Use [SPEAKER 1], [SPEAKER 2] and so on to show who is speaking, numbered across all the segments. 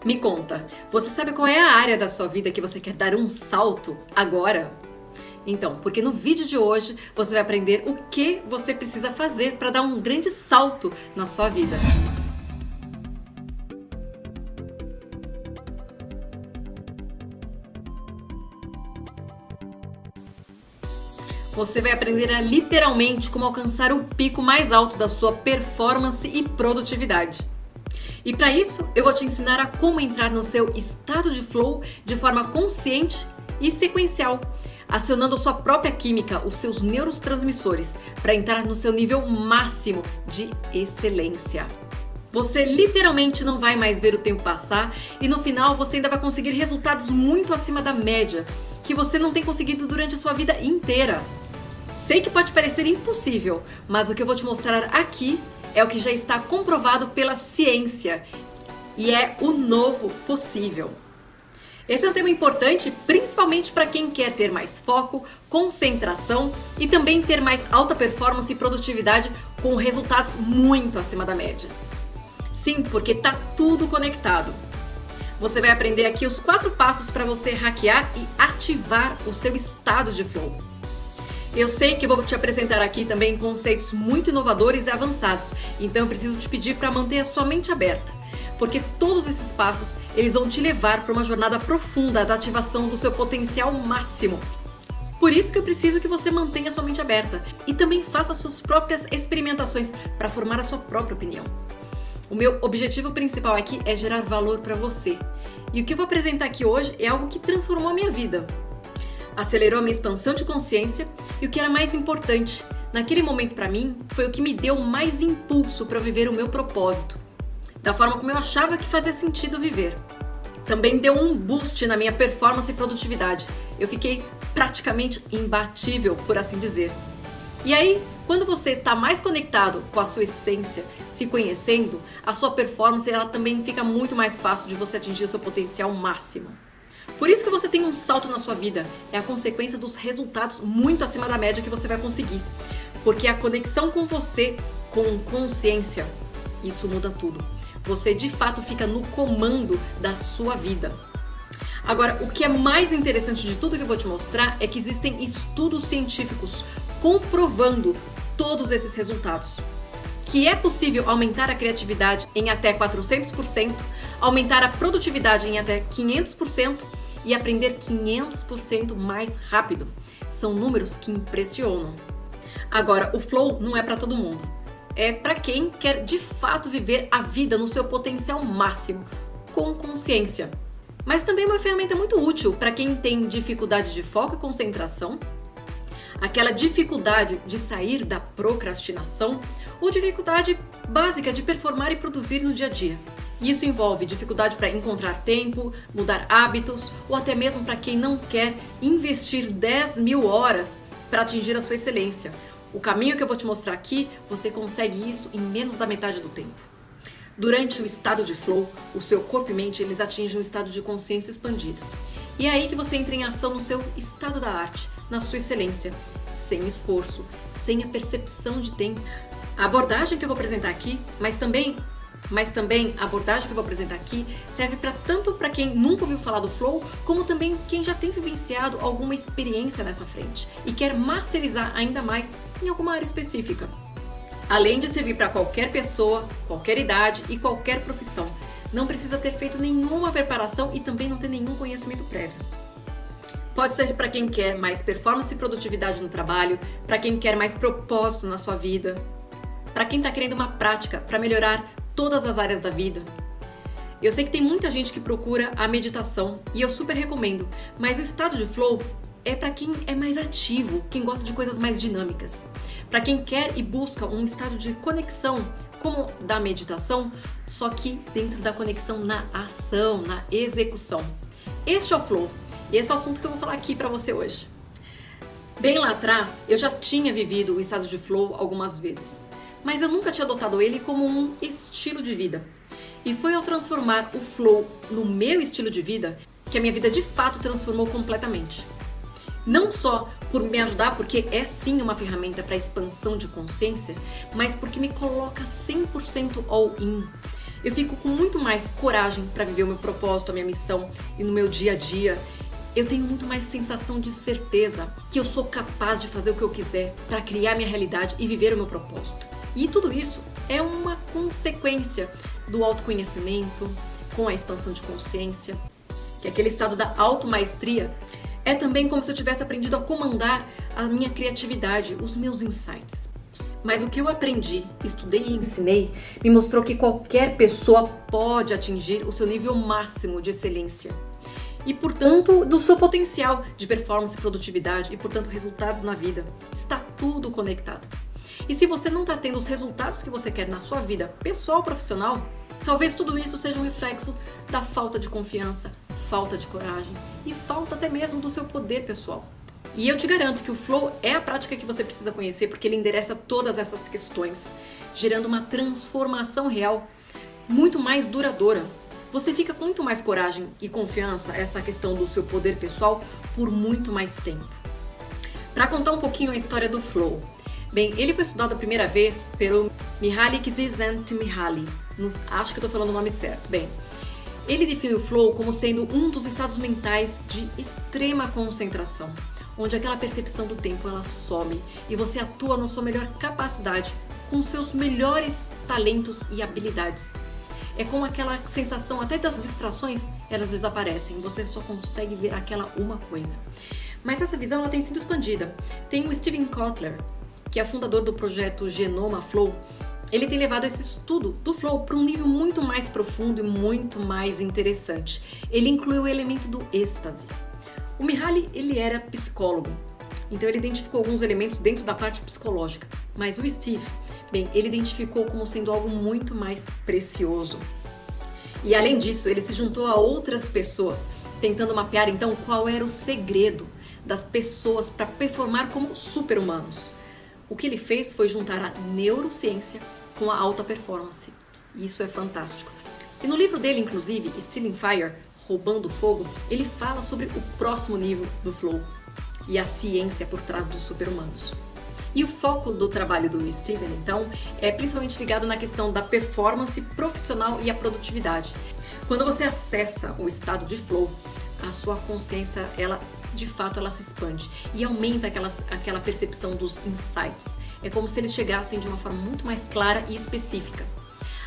[SPEAKER 1] Me conta, você sabe qual é a área da sua vida que você quer dar um salto agora? Então, porque no vídeo de hoje você vai aprender o que você precisa fazer para dar um grande salto na sua vida. Você vai aprender a literalmente como alcançar o pico mais alto da sua performance e produtividade. E para isso, eu vou te ensinar a como entrar no seu estado de flow de forma consciente e sequencial, acionando a sua própria química, os seus neurotransmissores, para entrar no seu nível máximo de excelência. Você literalmente não vai mais ver o tempo passar e no final você ainda vai conseguir resultados muito acima da média, que você não tem conseguido durante a sua vida inteira. Sei que pode parecer impossível, mas o que eu vou te mostrar aqui é o que já está comprovado pela ciência e é o novo possível. Esse é um tema importante, principalmente para quem quer ter mais foco, concentração e também ter mais alta performance e produtividade com resultados muito acima da média. Sim, porque está tudo conectado. Você vai aprender aqui os 4 passos para você hackear e ativar o seu estado de flow. Eu sei que vou te apresentar aqui também conceitos muito inovadores e avançados, então eu preciso te pedir para manter a sua mente aberta, porque todos esses passos eles vão te levar para uma jornada profunda da ativação do seu potencial máximo. Por isso que eu preciso que você mantenha a sua mente aberta e também faça suas próprias experimentações para formar a sua própria opinião. O meu objetivo principal aqui é gerar valor para você. E o que eu vou apresentar aqui hoje é algo que transformou a minha vida. Acelerou a minha expansão de consciência e o que era mais importante, naquele momento para mim, foi o que me deu mais impulso para viver o meu propósito, da forma como eu achava que fazia sentido viver. Também deu um boost na minha performance e produtividade. Eu fiquei praticamente imbatível, por assim dizer. E aí, quando você está mais conectado com a sua essência, se conhecendo, a sua performance ela também fica muito mais fácil de você atingir o seu potencial máximo. Por isso que você tem um salto na sua vida, é a consequência dos resultados muito acima da média que você vai conseguir. Porque a conexão com você, com consciência, isso muda tudo. Você de fato fica no comando da sua vida. Agora, o que é mais interessante de tudo que eu vou te mostrar é que existem estudos científicos comprovando todos esses resultados. Que é possível aumentar a criatividade em até 400%, aumentar a produtividade em até 500% e aprender 500% mais rápido. São números que impressionam. Agora, o flow não é para todo mundo. É para quem quer de fato viver a vida no seu potencial máximo, com consciência. Mas também é uma ferramenta muito útil para quem tem dificuldade de foco e concentração, aquela dificuldade de sair da procrastinação ou dificuldade básica de performar e produzir no dia a dia. Isso envolve dificuldade para encontrar tempo, mudar hábitos ou até mesmo para quem não quer investir 10.000 horas para atingir a sua excelência. O caminho que eu vou te mostrar aqui, você consegue isso em menos da metade do tempo. Durante o estado de flow, o seu corpo e mente eles atingem um estado de consciência expandida. E é aí que você entra em ação no seu estado da arte, na sua excelência, sem esforço, sem a percepção de tempo. A abordagem que eu vou apresentar aqui, mas também a abordagem que eu vou apresentar aqui serve tanto para quem nunca ouviu falar do flow, como também quem já tem vivenciado alguma experiência nessa frente e quer masterizar ainda mais em alguma área específica. Além de servir para qualquer pessoa, qualquer idade e qualquer profissão. Não precisa ter feito nenhuma preparação e também não ter nenhum conhecimento prévio. Pode ser para quem quer mais performance e produtividade no trabalho, para quem quer mais propósito na sua vida, para quem está querendo uma prática para melhorar todas as áreas da vida. Eu sei que tem muita gente que procura a meditação e eu super recomendo, mas o estado de flow é para quem é mais ativo, quem gosta de coisas mais dinâmicas. Para quem quer e busca um estado de conexão, como da meditação, só que dentro da conexão na ação, na execução. Este é o flow e esse é o assunto que eu vou falar aqui para você hoje. Bem lá atrás, eu já tinha vivido o estado de flow algumas vezes, mas eu nunca tinha adotado ele como um estilo de vida. E foi ao transformar o flow no meu estilo de vida que a minha vida de fato transformou completamente. Não só por me ajudar, porque é sim uma ferramenta para expansão de consciência, mas porque me coloca 100% all in. Eu fico com muito mais coragem para viver o meu propósito, a minha missão e no meu dia a dia. Eu tenho muito mais sensação de certeza que eu sou capaz de fazer o que eu quiser para criar minha realidade e viver o meu propósito. E tudo isso é uma consequência do autoconhecimento, com a expansão de consciência, que é aquele estado da automaestria. É também como se eu tivesse aprendido a comandar a minha criatividade, os meus insights. Mas o que eu aprendi, estudei e ensinei me mostrou que qualquer pessoa pode atingir o seu nível máximo de excelência. E, portanto, do seu potencial de performance e produtividade e, portanto, resultados na vida. Está tudo conectado. E se você não está tendo os resultados que você quer na sua vida pessoal ou profissional, talvez tudo isso seja um reflexo da falta de confiança, falta de coragem e falta até mesmo do seu poder pessoal. E eu te garanto que o Flow é a prática que você precisa conhecer porque ele endereça todas essas questões, gerando uma transformação real muito mais duradoura. Você fica com muito mais coragem e confiança, essa questão do seu poder pessoal, por muito mais tempo. Para contar um pouquinho a história do Flow. Bem, ele foi estudado a primeira vez pelo Mihaly Csikszentmihalyi. Acho que eu estou falando o nome certo. Bem, ele define o Flow como sendo um dos estados mentais de extrema concentração, onde aquela percepção do tempo ela some e você atua na sua melhor capacidade, com seus melhores talentos e habilidades. É como aquela sensação até das distrações, elas desaparecem, você só consegue ver aquela uma coisa. Mas essa visão ela tem sido expandida. Tem o Steven Kotler, que é fundador do projeto Genoma Flow. Ele tem levado esse estudo do Flow para um nível muito mais profundo e muito mais interessante. Ele inclui o elemento do êxtase. O Mihaly, ele era psicólogo, então ele identificou alguns elementos dentro da parte psicológica, mas o Steve, bem, ele identificou como sendo algo muito mais precioso. E além disso, ele se juntou a outras pessoas, tentando mapear então qual era o segredo das pessoas para performar como super-humanos. O que ele fez foi juntar a neurociência com a alta performance. Isso é fantástico. E no livro dele, inclusive, Stealing Fire, Roubando Fogo, ele fala sobre o próximo nível do Flow e a ciência por trás dos super-humanos. E o foco do trabalho do Steven, então, é principalmente ligado na questão da performance profissional e a produtividade. Quando você acessa o estado de Flow, a sua consciência, ela de fato ela se expande e aumenta aquela percepção dos insights. É como se eles chegassem de uma forma muito mais clara e específica.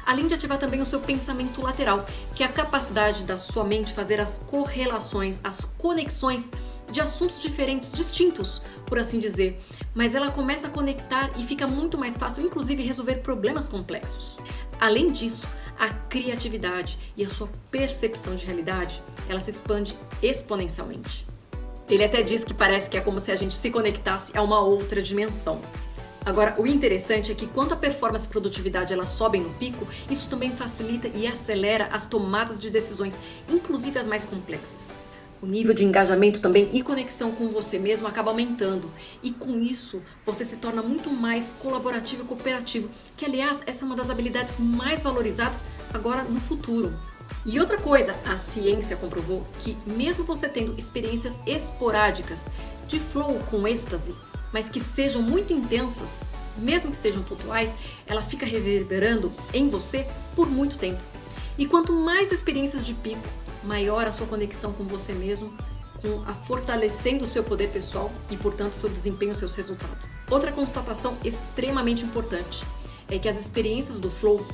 [SPEAKER 1] Além de ativar também o seu pensamento lateral, que é a capacidade da sua mente fazer as correlações, as conexões de assuntos diferentes, distintos, por assim dizer. Mas ela começa a conectar e fica muito mais fácil, inclusive, resolver problemas complexos. Além disso, a criatividade e a sua percepção de realidade, ela se expande exponencialmente. Ele até diz que parece que é como se a gente se conectasse a uma outra dimensão. Agora, o interessante é que quando a performance e produtividade elas sobem no pico, isso também facilita e acelera as tomadas de decisões, inclusive as mais complexas. O nível de engajamento também e conexão com você mesmo acaba aumentando. E com isso, você se torna muito mais colaborativo e cooperativo, que aliás, essa é uma das habilidades mais valorizadas agora no futuro. E outra coisa, a ciência comprovou que mesmo você tendo experiências esporádicas de flow com êxtase, mas que sejam muito intensas, mesmo que sejam pontuais, ela fica reverberando em você por muito tempo. E quanto mais experiências de pico, maior a sua conexão com você mesmo, fortalecendo o seu poder pessoal e, portanto, seu desempenho e seus resultados. Outra constatação extremamente importante é que as experiências do flow,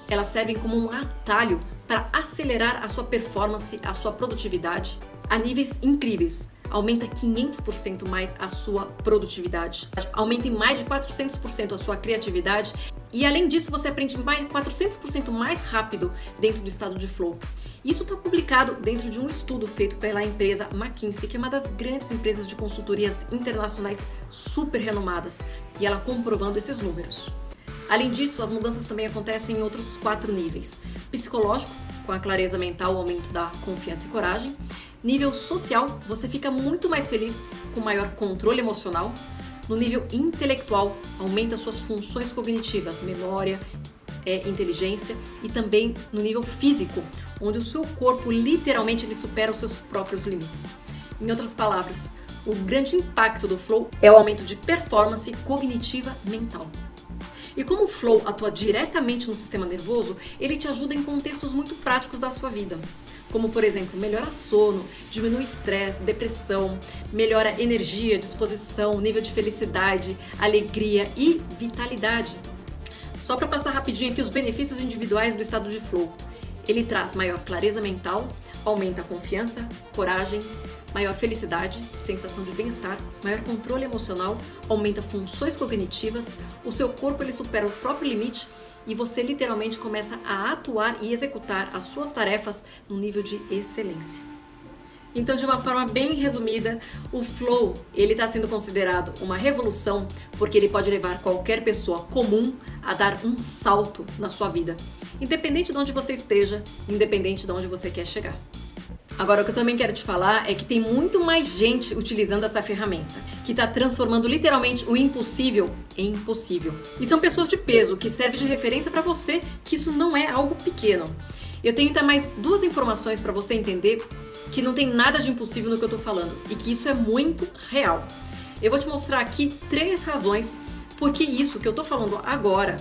[SPEAKER 1] elas servem como um atalho para acelerar a sua performance, a sua produtividade a níveis incríveis. Aumenta 500% mais a sua produtividade, aumenta em mais de 400% a sua criatividade e além disso você aprende mais 400% mais rápido dentro do estado de flow. Isso está publicado dentro de um estudo feito pela empresa McKinsey, que é uma das grandes empresas de consultorias internacionais super renomadas, e ela comprovando esses números. Além disso, as mudanças também acontecem em outros 4 níveis. Psicológico, com a clareza mental, o aumento da confiança e coragem. Nível social, você fica muito mais feliz com maior controle emocional. No nível intelectual, aumenta suas funções cognitivas, memória, inteligência. E também no nível físico, onde o seu corpo literalmente ele supera os seus próprios limites. Em outras palavras, o grande impacto do flow é o aumento de performance cognitiva mental. E como o flow atua diretamente no sistema nervoso, ele te ajuda em contextos muito práticos da sua vida. Como, por exemplo, melhora sono, diminui estresse, depressão, melhora energia, disposição, nível de felicidade, alegria e vitalidade. Só para passar rapidinho aqui os benefícios individuais do estado de flow. Ele traz maior clareza mental, aumenta a confiança, coragem, maior felicidade, sensação de bem-estar, maior controle emocional, aumenta funções cognitivas, o seu corpo ele supera o próprio limite e você literalmente começa a atuar e executar as suas tarefas num nível de excelência. Então, de uma forma bem resumida, o flow ele está sendo considerado uma revolução porque ele pode levar qualquer pessoa comum a dar um salto na sua vida, independente de onde você esteja, independente de onde você quer chegar. Agora, o que eu também quero te falar é que tem muito mais gente utilizando essa ferramenta, que está transformando literalmente o impossível em possível. E são pessoas de peso, que serve de referência para você que isso não é algo pequeno. Eu tenho ainda mais 2 informações para você entender que não tem nada de impossível no que eu estou falando e que isso é muito real. Eu vou te mostrar aqui 3 razões porque isso que eu estou falando agora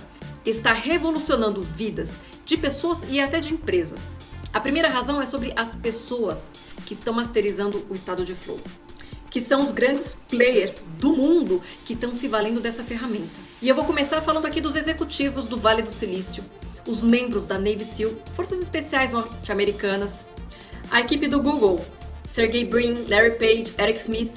[SPEAKER 1] está revolucionando vidas de pessoas e até de empresas. A primeira razão é sobre as pessoas que estão masterizando o estado de flow, que são os grandes players do mundo que estão se valendo dessa ferramenta. E eu vou começar falando aqui dos executivos do Vale do Silício, os membros da Navy SEAL, Forças Especiais Norte-Americanas, a equipe do Google, Sergey Brin, Larry Page, Eric Smith,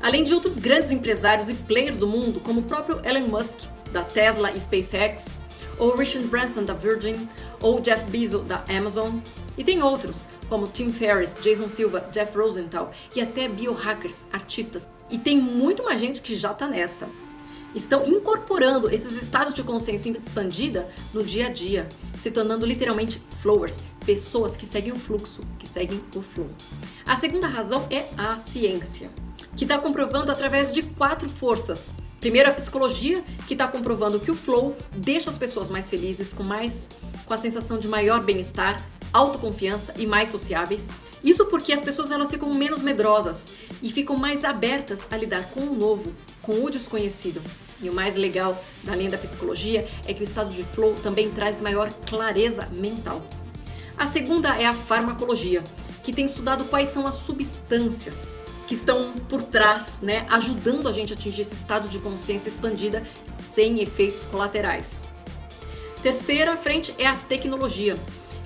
[SPEAKER 1] além de outros grandes empresários e players do mundo, como o próprio Elon Musk, da Tesla e SpaceX, ou Richard Branson, da Virgin, ou Jeff Bezos, da Amazon, e tem outros, como Tim Ferriss, Jason Silva, Jeff Rosenthal e até biohackers, artistas. E tem muito mais gente que já está nessa. Estão incorporando esses estados de consciência expandida no dia a dia, se tornando literalmente flowers, pessoas que seguem o fluxo, que seguem o flow. A segunda razão é a ciência, que está comprovando através de 4 forças. Primeiro, a psicologia, que está comprovando que o flow deixa as pessoas mais felizes, com a sensação de maior bem-estar, autoconfiança e mais sociáveis. Isso porque as pessoas elas ficam menos medrosas e ficam mais abertas a lidar com o novo, com o desconhecido. E o mais legal da linha da psicologia é que o estado de flow também traz maior clareza mental. A segunda é a farmacologia, que tem estudado quais são as substâncias que estão por trás, ajudando a gente a atingir esse estado de consciência expandida sem efeitos colaterais. Terceira frente é a tecnologia.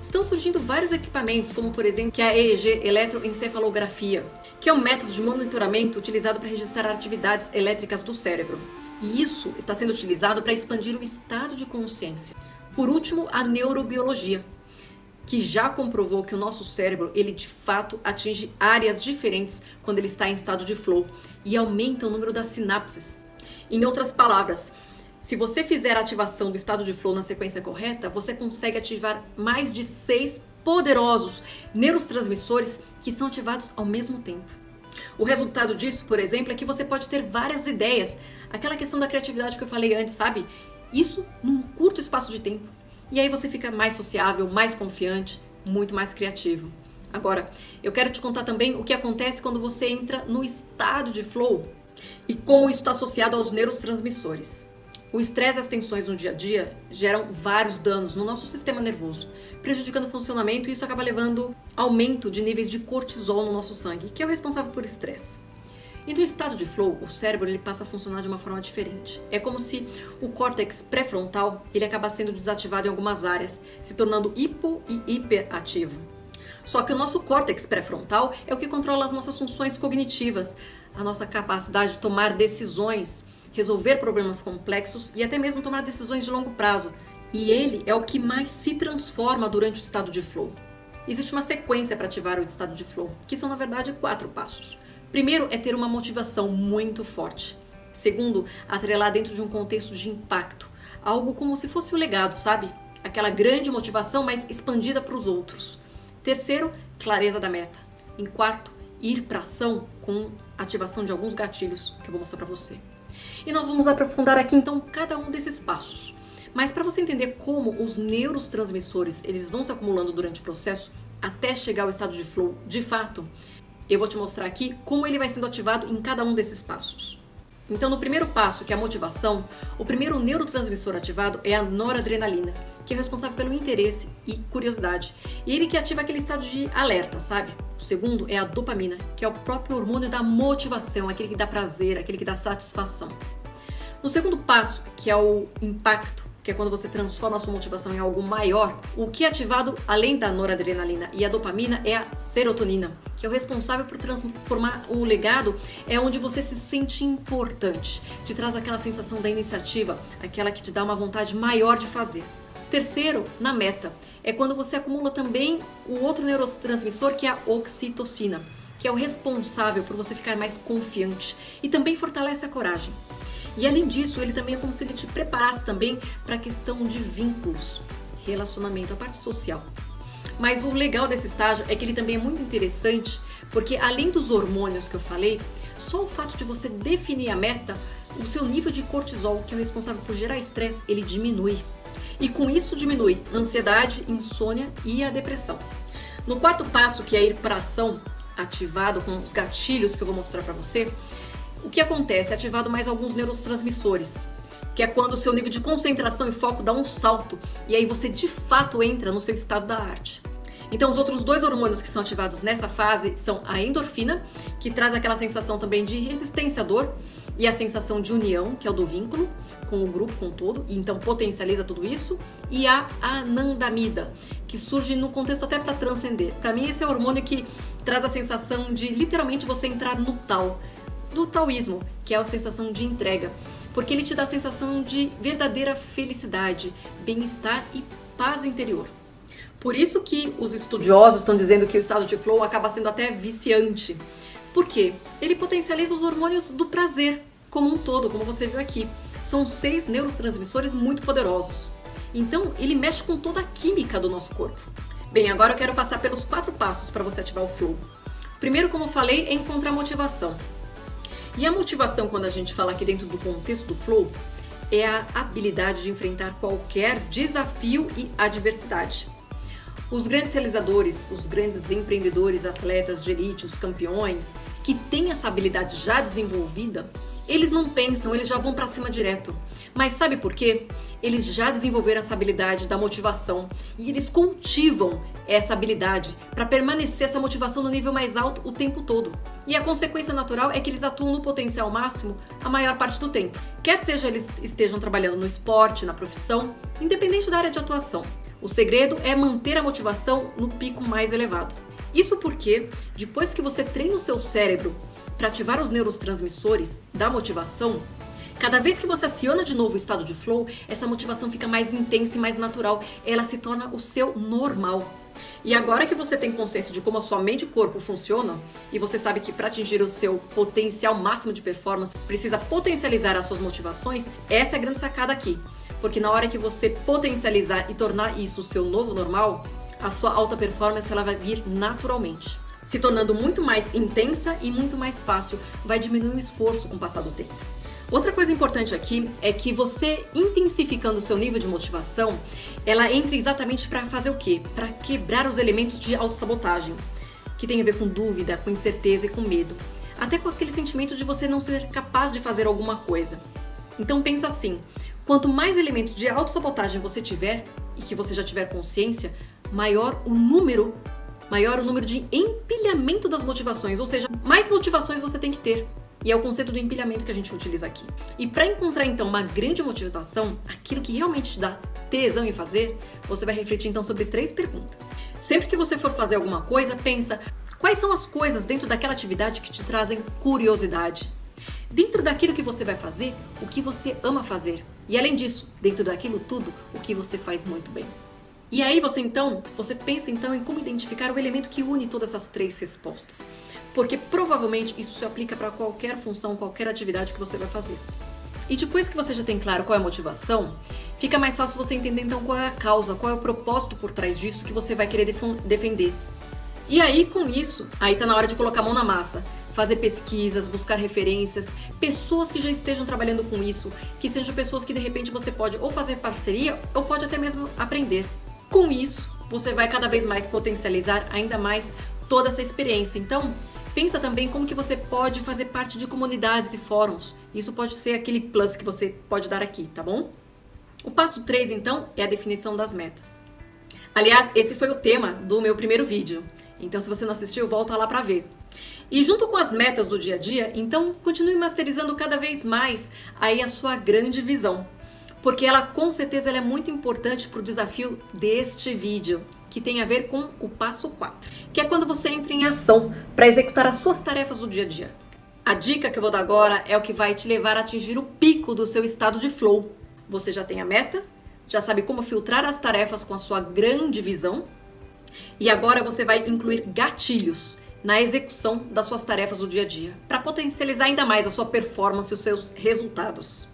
[SPEAKER 1] Estão surgindo vários equipamentos, como por exemplo que é a EEG, eletroencefalografia, que é um método de monitoramento utilizado para registrar atividades elétricas do cérebro. E isso está sendo utilizado para expandir o estado de consciência. Por último, a neurobiologia, que já comprovou que o nosso cérebro, ele de fato atinge áreas diferentes quando ele está em estado de flow e aumenta o número das sinapses. Em outras palavras, se você fizer a ativação do estado de flow na sequência correta, você consegue ativar mais de 6 poderosos neurotransmissores que são ativados ao mesmo tempo. O resultado disso, por exemplo, é que você pode ter várias ideias, aquela questão da criatividade que eu falei antes, sabe? Isso num curto espaço de tempo. E aí você fica mais sociável, mais confiante, muito mais criativo. Agora, eu quero te contar também o que acontece quando você entra no estado de flow e como isso está associado aos neurotransmissores. O estresse e as tensões no dia a dia geram vários danos no nosso sistema nervoso, prejudicando o funcionamento, e isso acaba levando aumento de níveis de cortisol no nosso sangue, que é o responsável por estresse. E no estado de flow, o cérebro ele passa a funcionar de uma forma diferente. É como se o córtex pré-frontal ele acaba sendo desativado em algumas áreas, se tornando hipo e hiperativo. Só que o nosso córtex pré-frontal é o que controla as nossas funções cognitivas, a nossa capacidade de tomar decisões, resolver problemas complexos e até mesmo tomar decisões de longo prazo. E ele é o que mais se transforma durante o estado de flow. Existe uma sequência para ativar o estado de flow, que são na verdade 4 passos. Primeiro é ter uma motivação muito forte. Segundo, atrelar dentro de um contexto de impacto. Algo como se fosse o legado, sabe? Aquela grande motivação, mas expandida para os outros. Terceiro, clareza da meta. Em quarto, ir para ação com ativação de alguns gatilhos que eu vou mostrar para você. E nós vamos aprofundar aqui então cada um desses passos. Mas para você entender como os neurotransmissores eles vão se acumulando durante o processo até chegar ao estado de flow de fato, eu vou te mostrar aqui como ele vai sendo ativado em cada um desses passos. Então, no primeiro passo, que é a motivação, o primeiro neurotransmissor ativado é a noradrenalina, que é responsável pelo interesse e curiosidade. E ele que ativa aquele estado de alerta, sabe? O segundo é a dopamina, que é o próprio hormônio da motivação, aquele que dá prazer, aquele que dá satisfação. No segundo passo, que é o impacto, que é quando você transforma a sua motivação em algo maior, o que é ativado além da noradrenalina e a dopamina é a serotonina, que é o responsável por transformar o legado, é onde você se sente importante, te traz aquela sensação da iniciativa, aquela que te dá uma vontade maior de fazer. Terceiro, na meta, é quando você acumula também o outro neurotransmissor, que é a oxitocina, que é o responsável por você ficar mais confiante e também fortalece a coragem. E além disso, ele também é como se ele te preparasse também para a questão de vínculos, relacionamento, a parte social. Mas o legal desse estágio é que ele também é muito interessante, porque além dos hormônios que eu falei, só o fato de você definir a meta, o seu nível de cortisol, que é o responsável por gerar estresse, ele diminui. E com isso diminui a ansiedade, insônia e a depressão. No quarto passo, que é ir para a ação, ativado com os gatilhos que eu vou mostrar para você, o que acontece? É ativado mais alguns neurotransmissores, que é quando o seu nível de concentração e foco dá um salto e aí você de fato entra no seu estado da arte. Então, os outros dois hormônios que são ativados nessa fase são a endorfina, que traz aquela sensação também de resistência à dor, e a sensação de união, que é o do vínculo com o grupo, com o todo, e então potencializa tudo isso, e a anandamida, que surge no contexto até para transcender. Para mim, esse é o hormônio que traz a sensação de literalmente você entrar no tal, do taoísmo, que é a sensação de entrega, porque ele te dá a sensação de verdadeira felicidade, bem-estar e paz interior. Por isso que os estudiosos estão dizendo que o estado de flow acaba sendo até viciante. Por quê? Ele potencializa os hormônios do prazer como um todo, como você viu aqui. São 6 neurotransmissores muito poderosos. Então, ele mexe com toda a química do nosso corpo. Bem, agora eu quero passar pelos 4 passos para você ativar o flow. Primeiro, como eu falei, é encontrar motivação. E a motivação, quando a gente fala aqui dentro do contexto do flow, é a habilidade de enfrentar qualquer desafio e adversidade. Os grandes realizadores, os grandes empreendedores, atletas de elite, os campeões, que têm essa habilidade já desenvolvida, eles não pensam, eles já vão para cima direto. Mas sabe por quê? Eles já desenvolveram essa habilidade da motivação e eles cultivam essa habilidade para permanecer essa motivação no nível mais alto o tempo todo. E a consequência natural é que eles atuam no potencial máximo a maior parte do tempo. Quer seja eles estejam trabalhando no esporte, na profissão, independente da área de atuação. O segredo é manter a motivação no pico mais elevado. Isso porque, depois que você treina o seu cérebro para ativar os neurotransmissores da motivação, cada vez que você aciona de novo o estado de flow, essa motivação fica mais intensa e mais natural. Ela se torna o seu normal. E agora que você tem consciência de como a sua mente e corpo funcionam, e você sabe que para atingir o seu potencial máximo de performance, precisa potencializar as suas motivações, essa é a grande sacada aqui. Porque na hora que você potencializar e tornar isso o seu novo normal, a sua alta performance ela vai vir naturalmente, se tornando muito mais intensa e muito mais fácil, vai diminuir o esforço com o passar do tempo. Outra coisa importante aqui é que você intensificando o seu nível de motivação, ela entra exatamente para fazer o quê? Para quebrar os elementos de autossabotagem, que tem a ver com dúvida, com incerteza e com medo, até com aquele sentimento de você não ser capaz de fazer alguma coisa. Então pensa assim, quanto mais elementos de autossabotagem você tiver, e que você já tiver consciência, maior o número de empilhamento das motivações, ou seja, mais motivações você tem que ter. E é o conceito do empilhamento que a gente utiliza aqui. E para encontrar então uma grande motivação, aquilo que realmente te dá tesão em fazer, você vai refletir então sobre 3 perguntas. Sempre que você for fazer alguma coisa, pensa quais são as coisas dentro daquela atividade que te trazem curiosidade. Dentro daquilo que você vai fazer, o que você ama fazer. E além disso, dentro daquilo tudo, o que você faz muito bem. E aí você pensa então em como identificar o elemento que une todas essas 3 respostas. Porque provavelmente isso se aplica para qualquer função, qualquer atividade que você vai fazer. E depois que você já tem claro qual é a motivação, fica mais fácil você entender então qual é a causa, qual é o propósito por trás disso que você vai querer defender. E aí com isso, aí tá na hora de colocar a mão na massa. Fazer pesquisas, buscar referências, pessoas que já estejam trabalhando com isso, que sejam pessoas que de repente você pode ou fazer parceria ou pode até mesmo aprender. Com isso, você vai cada vez mais potencializar ainda mais toda essa experiência. Então, pensa também como que você pode fazer parte de comunidades e fóruns. Isso pode ser aquele plus que você pode dar aqui, tá bom? O passo 3, então, é a definição das metas. Aliás, esse foi o tema do meu primeiro vídeo. Então, se você não assistiu, volta lá para ver. E junto com as metas do dia a dia, então, continue masterizando cada vez mais aí a sua grande visão. Porque ela, com certeza, ela é muito importante para o desafio deste vídeo, que tem a ver com o passo 4, que é quando você entra em ação para executar as suas tarefas do dia a dia. A dica que eu vou dar agora é o que vai te levar a atingir o pico do seu estado de flow. Você já tem a meta, já sabe como filtrar as tarefas com a sua grande visão, e agora você vai incluir gatilhos na execução das suas tarefas do dia a dia, para potencializar ainda mais a sua performance e os seus resultados.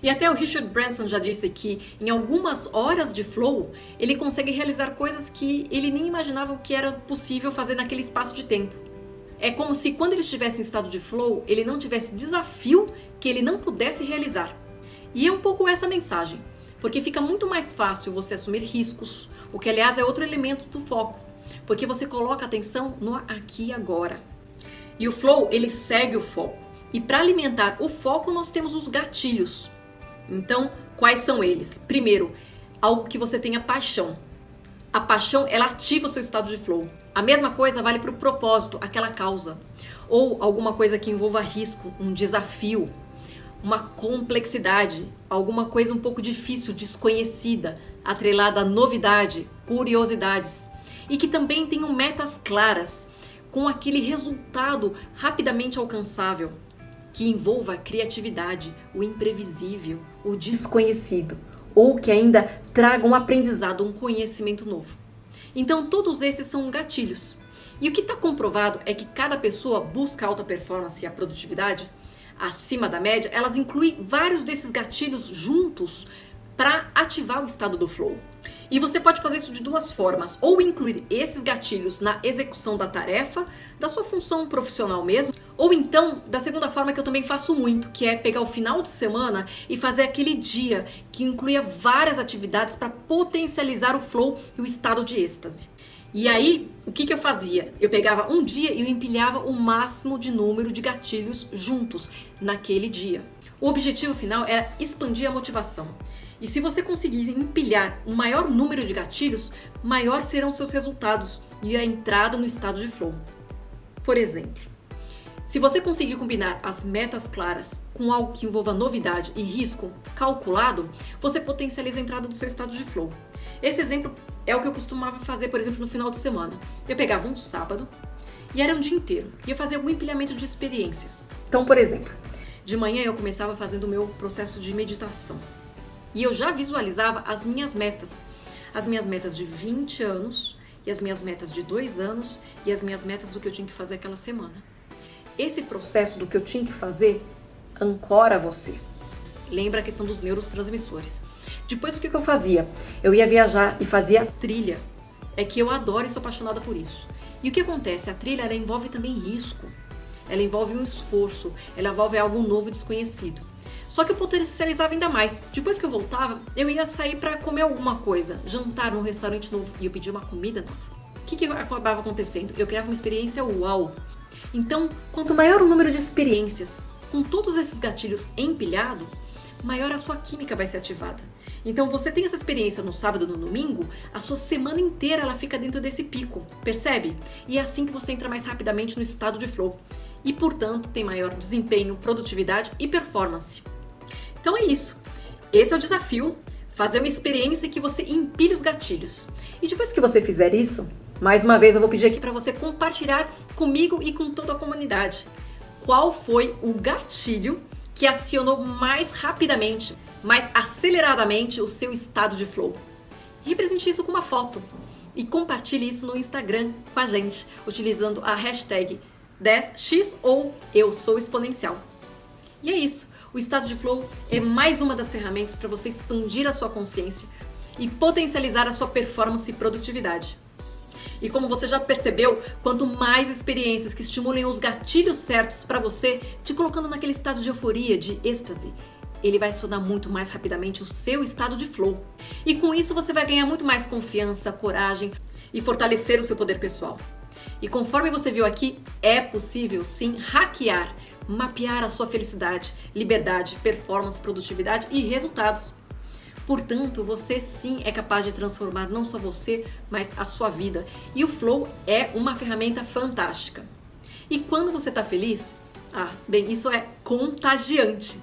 [SPEAKER 1] E até o Richard Branson já disse que em algumas horas de flow, ele consegue realizar coisas que ele nem imaginava que era possível fazer naquele espaço de tempo. É como se quando ele estivesse em estado de flow, ele não tivesse desafio que ele não pudesse realizar. E é um pouco essa mensagem, porque fica muito mais fácil você assumir riscos, o que aliás é outro elemento do foco, porque você coloca atenção no aqui e agora. E o flow, ele segue o foco. E para alimentar o foco, nós temos os gatilhos. Então, quais são eles? Primeiro, algo que você tenha paixão. A paixão, ela ativa o seu estado de flow. A mesma coisa vale para o propósito, aquela causa. Ou alguma coisa que envolva risco, um desafio, uma complexidade, alguma coisa um pouco difícil, desconhecida, atrelada à novidade, curiosidades. E que também tenham metas claras, com aquele resultado rapidamente alcançável, que envolva a criatividade, o imprevisível, o desconhecido, ou que ainda traga um aprendizado, um conhecimento novo. Então, todos esses são gatilhos. E o que está comprovado é que cada pessoa busca alta performance e a produtividade acima da média, elas incluem vários desses gatilhos juntos para ativar o estado do flow. E você pode fazer isso de duas formas, ou incluir esses gatilhos na execução da tarefa, da sua função profissional mesmo, ou então da segunda forma que eu também faço muito, que é pegar o final de semana e fazer aquele dia que incluía várias atividades para potencializar o flow e o estado de êxtase. E aí, o que eu fazia? Eu pegava um dia e eu empilhava o máximo de número de gatilhos juntos naquele dia. O objetivo final era expandir a motivação. E se você conseguir empilhar um maior número de gatilhos, maior serão seus resultados e a entrada no estado de flow. Por exemplo, se você conseguir combinar as metas claras com algo que envolva novidade e risco calculado, você potencializa a entrada do seu estado de flow. Esse exemplo é o que eu costumava fazer, por exemplo, no final de semana. Eu pegava um sábado e era um dia inteiro e eu fazia algum empilhamento de experiências. Então, por exemplo, de manhã eu começava fazendo o meu processo de meditação. E eu já visualizava as minhas metas de 20 anos, e as minhas metas de 2 anos, e as minhas metas do que eu tinha que fazer aquela semana. Esse processo do que eu tinha que fazer ancora você. Lembra a questão dos neurotransmissores. Depois o que eu fazia? Eu ia viajar e fazia trilha. É que eu adoro e sou apaixonada por isso. E o que acontece? A trilha, ela envolve também risco. Ela envolve um esforço, ela envolve algo novo e desconhecido. Só que eu potencializava ainda mais. Depois que eu voltava, eu ia sair para comer alguma coisa, jantar num restaurante novo e eu pedia uma comida nova. O que acabava acontecendo? Eu criava uma experiência uau. Então, quanto maior o número de experiências, com todos esses gatilhos empilhados, maior a sua química vai ser ativada. Então, você tem essa experiência no sábado, no domingo, a sua semana inteira ela fica dentro desse pico, percebe? E é assim que você entra mais rapidamente no estado de flow. E, portanto, tem maior desempenho, produtividade e performance. Então é isso. Esse é o desafio, fazer uma experiência que você empilhe os gatilhos. E depois que você fizer isso, mais uma vez eu vou pedir aqui para você compartilhar comigo e com toda a comunidade. Qual foi o gatilho que acionou mais rapidamente, mais aceleradamente o seu estado de flow? Represente isso com uma foto e compartilhe isso no Instagram com a gente, utilizando a hashtag 10x ou eu sou exponencial. E é isso. O estado de flow é mais uma das ferramentas para você expandir a sua consciência e potencializar a sua performance e produtividade. E como você já percebeu, quanto mais experiências que estimulem os gatilhos certos para você, te colocando naquele estado de euforia, de êxtase, ele vai acionar muito mais rapidamente o seu estado de flow. E com isso você vai ganhar muito mais confiança, coragem e fortalecer o seu poder pessoal. E conforme você viu aqui, é possível sim hackear, mapear a sua felicidade, liberdade, performance, produtividade e resultados. Portanto, você sim é capaz de transformar não só você, mas a sua vida. E o Flow é uma ferramenta fantástica. E quando você está feliz, isso é contagiante.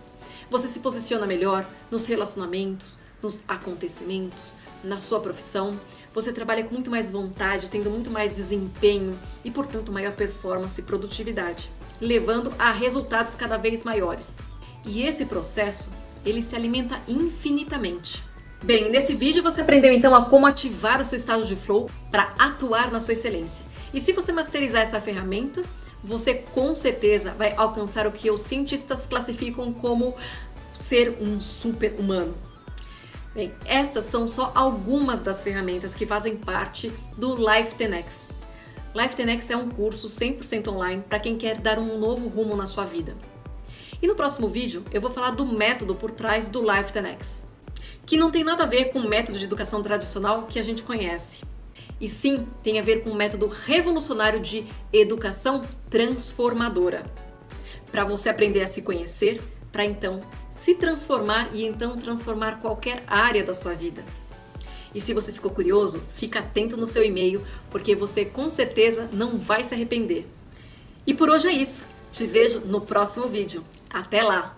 [SPEAKER 1] Você se posiciona melhor nos relacionamentos, nos acontecimentos, na sua profissão. Você trabalha com muito mais vontade, tendo muito mais desempenho e, portanto, maior performance e produtividade, levando a resultados cada vez maiores. E esse processo, ele se alimenta infinitamente. Bem, nesse vídeo você aprendeu então a como ativar o seu estado de flow para atuar na sua excelência. E se você masterizar essa ferramenta, você com certeza vai alcançar o que os cientistas classificam como ser um super-humano. Bem, estas são só algumas das ferramentas que fazem parte do Life 10X. Life 10X é um curso 100% online para quem quer dar um novo rumo na sua vida. E no próximo vídeo eu vou falar do método por trás do Life 10X, que não tem nada a ver com o método de educação tradicional que a gente conhece. E sim, tem a ver com um método revolucionário de educação transformadora. Para você aprender a se conhecer, para então se transformar e então transformar qualquer área da sua vida. E se você ficou curioso, fica atento no seu e-mail, porque você com certeza não vai se arrepender. E por hoje é isso. Te vejo no próximo vídeo. Até lá!